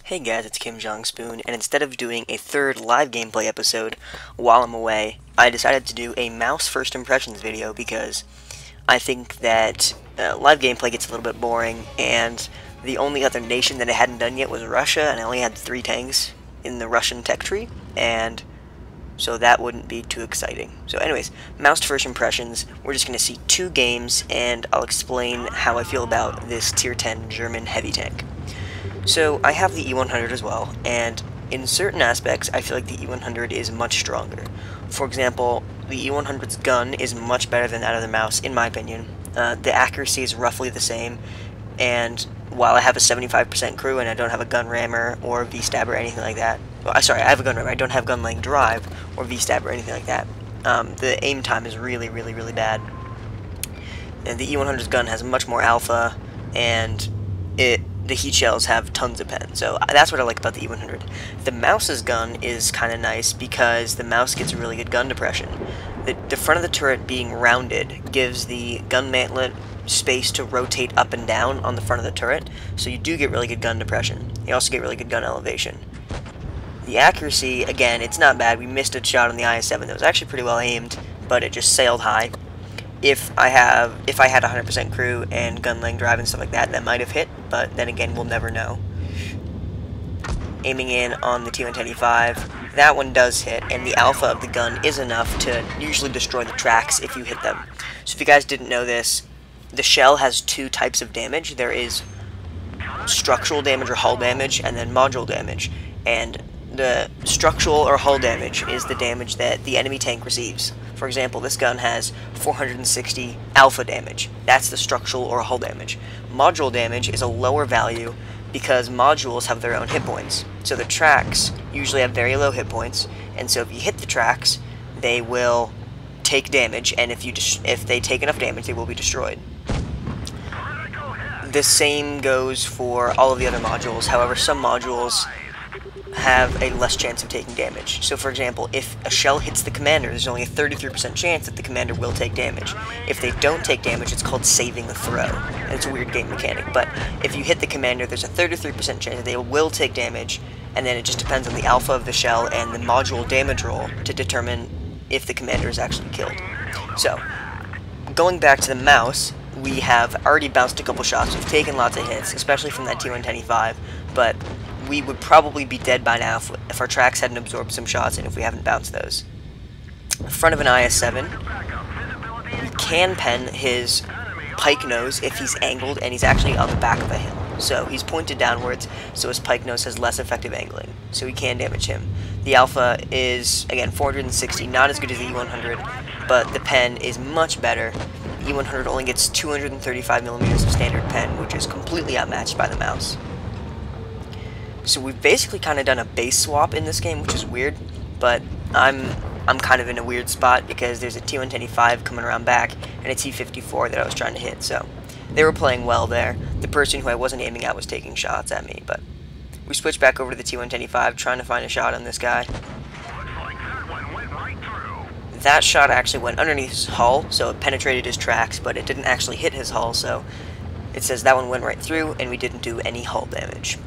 Hey guys, it's Kim Jong Spoon, and instead of doing a third live gameplay episode while I'm away, I decided to do a mouse first impressions video because I think that live gameplay gets a little bit boring, and the only other nation that I hadn't done yet was Russia, and I only had 3 tanks in the Russian tech tree, and so that wouldn't be too exciting. So anyways, mouse first impressions, we're just going to see 2 games, and I'll explain how I feel about this tier 10 German heavy tank. So I have the E100 as well, and in certain aspects I feel like the E100 is much stronger. For example, the E100's gun is much better than that of the mouse, in my opinion. The accuracy is roughly the same, and while I have a 75% crew and I don't have a gun rammer or V-stab or anything like that, well, sorry, I have a gun rammer, I don't have gun laying drive or V-stab or anything like that, the aim time is really bad. And the E100's gun has much more alpha, and the heat shells have tons of pen, so that's what I like about the E100. The mouse's gun is kind of nice because the mouse gets really good gun depression. The front of the turret being rounded gives the gun mantlet space to rotate up and down on the front of the turret, so you do get really good gun depression. You also get really good gun elevation. The accuracy, again, it's not bad. We missed a shot on the IS-7 that was actually pretty well aimed, but it just sailed high. If I had 100% crew and gun laying drive and stuff like that, that might have hit, but then again, we'll never know. Aiming in on the T-125, that one does hit, and the alpha of the gun is enough to usually destroy the tracks if you hit them. So if you guys didn't know this, the shell has 2 types of damage. There is structural damage or hull damage, and then module damage. And the structural or hull damage is the damage that the enemy tank receives. For example, this gun has 460 alpha damage. That's the structural or hull damage. Module damage is a lower value because modules have their own hit points. So the tracks usually have very low hit points, and so if you hit the tracks, they will take damage, and if they take enough damage, they will be destroyed. The same goes for all of the other modules. However, some modules have a less chance of taking damage. So for example, if a shell hits the commander, there's only a 33% chance that the commander will take damage. If they don't take damage, it's called saving the throw, and it's a weird game mechanic, but if you hit the commander, there's a 33% chance that they will take damage, and then it just depends on the alpha of the shell and the module damage roll to determine if the commander is actually killed. So, going back to the mouse, we have already bounced a couple shots, we've taken lots of hits, especially from that T-125, but we would probably be dead by now if our tracks hadn't absorbed some shots and if we haven't bounced those. In front of an IS-7, we can pen his pike nose if he's angled and he's actually on the back of a hill. So he's pointed downwards, so his pike nose has less effective angling, so we can damage him. The alpha is, again, 460, not as good as the E100, but the pen is much better. The E100 only gets 235mm of standard pen, which is completely outmatched by the mouse. So we've basically kind of done a base swap in this game, which is weird, but I'm kind of in a weird spot because there's a T-125 coming around back and a T-54 that I was trying to hit, so they were playing well there. The person who I wasn't aiming at was taking shots at me, but we switched back over to the T-125 trying to find a shot on this guy. That shot actually went underneath his hull, so it penetrated his tracks, but it didn't actually hit his hull, so it says that one went right through and we didn't do any hull damage.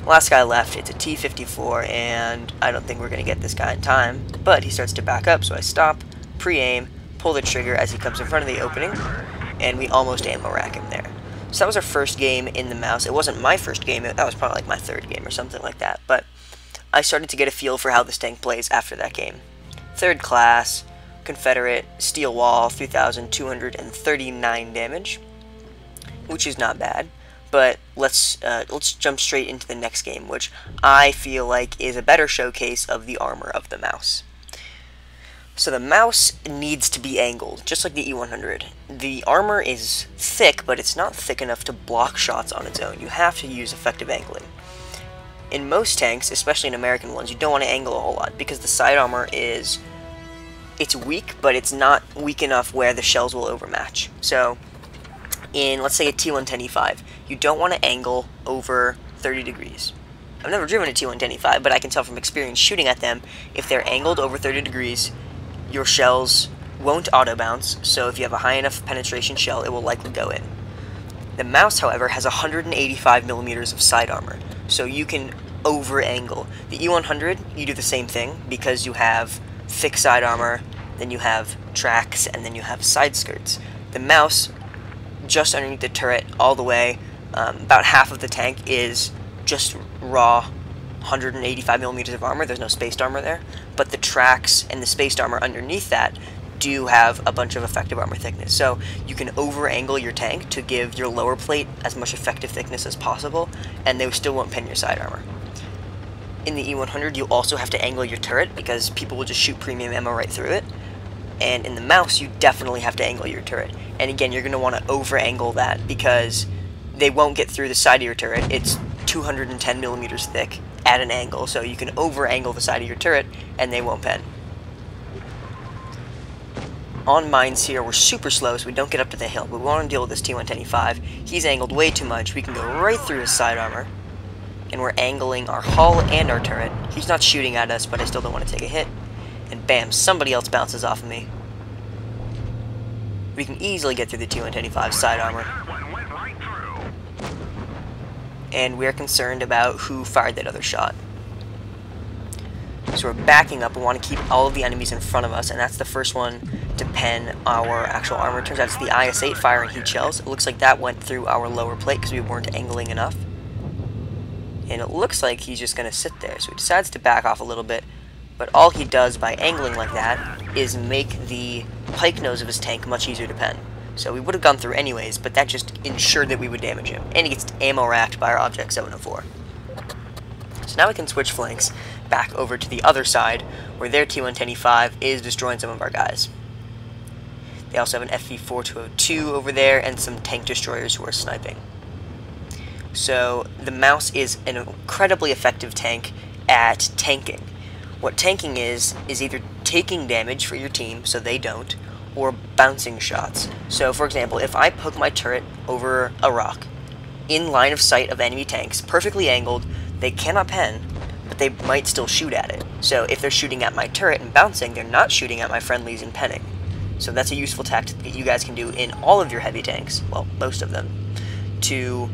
Last guy left, it's a T-54, and I don't think we're going to get this guy in time, but he starts to back up, so I stop, pre-aim, pull the trigger as he comes in front of the opening, and we almost ammo rack him there. So that was our first game in the mouse. It wasn't my first game, that was probably like my 3rd game or something like that, but I started to get a feel for how this tank plays after that game. 3rd class, Confederate, steel wall, 3,239 damage, which is not bad. But let's jump straight into the next game, which I feel like is a better showcase of the armor of the mouse. So the mouse needs to be angled, just like the E100. The armor is thick, but it's not thick enough to block shots on its own. You have to use effective angling. In most tanks, especially in American ones, you don't want to angle a whole lot, because the side armor it's weak, but it's not weak enough where the shells will overmatch. So in, let's say, a T-125, you don't want to angle over 30 degrees. I've never driven a T-125, but I can tell from experience shooting at them, if they're angled over 30 degrees, your shells won't auto-bounce, so if you have a high enough penetration shell, it will likely go in. The mouse, however, has 185mm of side armor, so you can over-angle. The E100, you do the same thing, because you have thick side armor, then you have tracks, and then you have side skirts. The mouse, just underneath the turret, all the way, about half of the tank is just raw 185mm of armor. There's no spaced armor there, but the tracks and the spaced armor underneath that do have a bunch of effective armor thickness. So you can over-angle your tank to give your lower plate as much effective thickness as possible, and they still won't pen your side armor. In the E100, you also have to angle your turret, because people will just shoot premium ammo right through it. And in the mouse, you definitely have to angle your turret. And again, you're going to want to over-angle that, because they won't get through the side of your turret. It's 210mm thick at an angle, so you can over-angle the side of your turret, and they won't pen. On mines here, we're super slow, so we don't get up to the hill, but we want to deal with this T110E5. He's angled way too much. We can go right through his side armor, and we're angling our hull and our turret. He's not shooting at us, but I still don't want to take a hit. And bam, somebody else bounces off of me. We can easily get through the T110E5's side armor. And we're concerned about who fired that other shot. So we're backing up. We want to keep all of the enemies in front of us, and that's the first one to pen our actual armor. It turns out it's the IS-8 firing heat shells. It looks like that went through our lower plate because we weren't angling enough. And it looks like he's just going to sit there. So he decides to back off a little bit, but all he does by angling like that is make the pike nose of his tank much easier to pen. So we would have gone through anyways, but that just ensured that we would damage him. And he gets ammo racked by our Object 704. So now we can switch flanks back over to the other side, where their T110E5 is destroying some of our guys. They also have an FV-4202 over there, and some tank destroyers who are sniping. So the mouse is an incredibly effective tank at tanking. What tanking is either taking damage for your team, so they don't, or bouncing shots. So, for example, if I poke my turret over a rock, in line of sight of enemy tanks, perfectly angled, they cannot pen, but they might still shoot at it. So if they're shooting at my turret and bouncing, they're not shooting at my friendlies and penning. So that's a useful tactic that you guys can do in all of your heavy tanks, well, most of them, to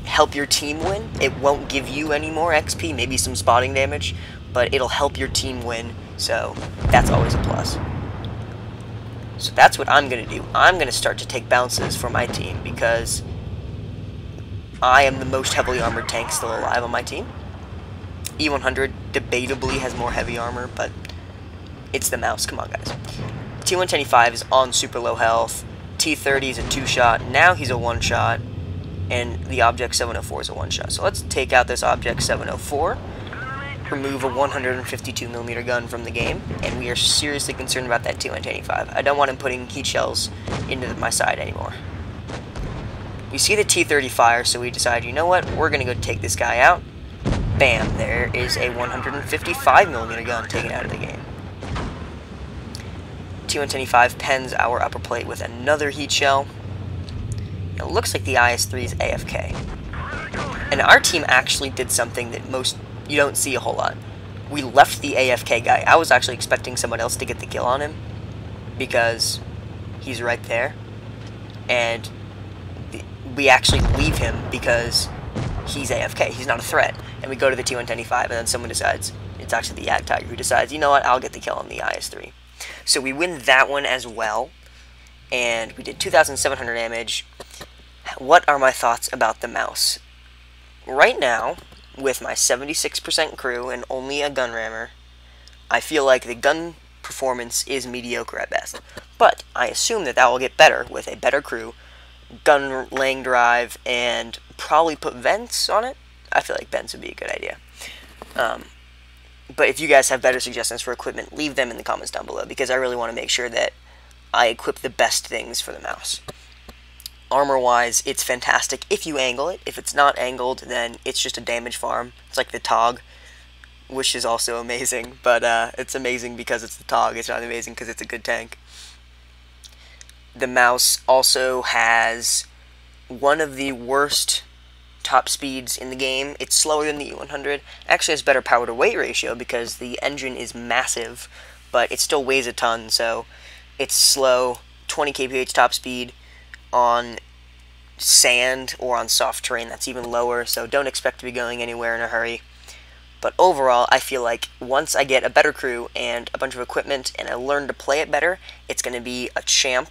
help your team win. It won't give you any more XP, maybe some spotting damage, but it'll help your team win, so that's always a plus. So that's what I'm going to do. I'm going to start to take bounces for my team, because I am the most heavily armored tank still alive on my team. E100 debatably has more heavy armor, but it's the mouse. Come on, guys. T110E5 is on super low health. T30 is a 2-shot. Now he's a 1-shot. And the Object 704 is a 1-shot. So let's take out this Object 704. Remove a 152mm gun from the game, and we are seriously concerned about that T110E5. I don't want him putting heat shells into my side anymore. We see the T30 fire, so we decide, you know what, we're going to go take this guy out. Bam, there is a 155mm gun taken out of the game. T110E5 pens our upper plate with another heat shell. It looks like the IS-3 is AFK. And our team actually did something that you don't see a whole lot. We left the AFK guy. I was actually expecting someone else to get the kill on him, because he's right there. And we actually leave him because he's AFK. He's not a threat. And we go to the T110E5, and then someone decides, it's actually the Yak Tiger who decides, you know what, I'll get the kill on the IS-3. So we win that one as well. And we did 2,700 damage. What are my thoughts about the mouse? Right now, with my 76% crew and only a gun rammer, I feel like the gun performance is mediocre at best. But I assume that will get better with a better crew, gun laying drive, and probably put vents on it. I feel like vents would be a good idea. But if you guys have better suggestions for equipment, leave them in the comments down below, because I really want to make sure that I equip the best things for the mouse. Armor-wise, it's fantastic if you angle it. If it's not angled, then it's just a damage farm. It's like the TOG, which is also amazing, but it's amazing because it's the TOG. It's not amazing because it's a good tank. The mouse also has one of the worst top speeds in the game. It's slower than the E100. Actually has better power to weight ratio because the engine is massive, but it still weighs a ton, so it's slow. 20 kph top speed on sand or on soft terrain, that's even lower, so don't expect to be going anywhere in a hurry. But overall, I feel like once I get a better crew and a bunch of equipment and I learn to play it better, it's going to be a champ.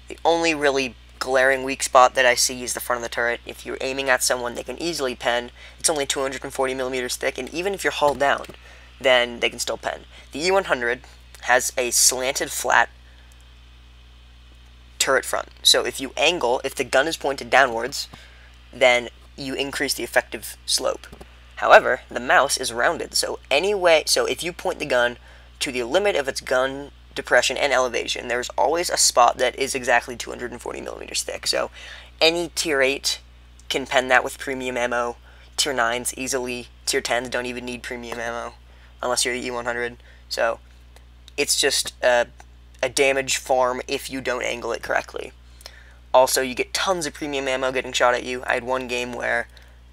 The only really glaring weak spot that I see is the front of the turret. If you're aiming at someone, they can easily pen. It's only 240 millimeters thick, and even if you're hull down, then they can still pen. The E100 has a slanted flat turret front. So if you angle, if the gun is pointed downwards, then you increase the effective slope. However, the mouse is rounded, so if you point the gun to the limit of its gun depression and elevation, there's always a spot that is exactly 240 millimeters thick. So any tier 8 can pen that with premium ammo. Tier 9s easily. Tier 10s don't even need premium ammo unless you're the E100. So it's just a damage farm if you don't angle it correctly. Also, you get tons of premium ammo getting shot at you. I had one game where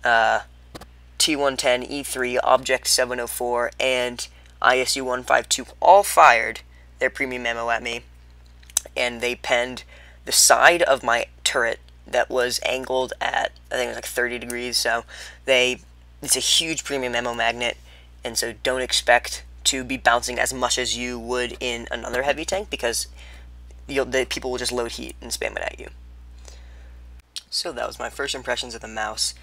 T110, E3, Object 704, and ISU 152 all fired their premium ammo at me, and they penned the side of my turret that was angled at, I think it was like 30 degrees, so it's a huge premium ammo magnet, and so don't expect to be bouncing as much as you would in another heavy tank, because the people will just load heat and spam it at you. So that was my first impressions of the mouse.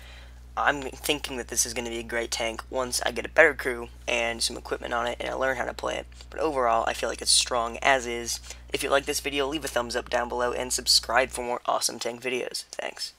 I'm thinking that this is going to be a great tank once I get a better crew and some equipment on it and I learn how to play it. But overall, I feel like it's strong as is. If you like this video, leave a thumbs up down below and subscribe for more awesome tank videos. Thanks.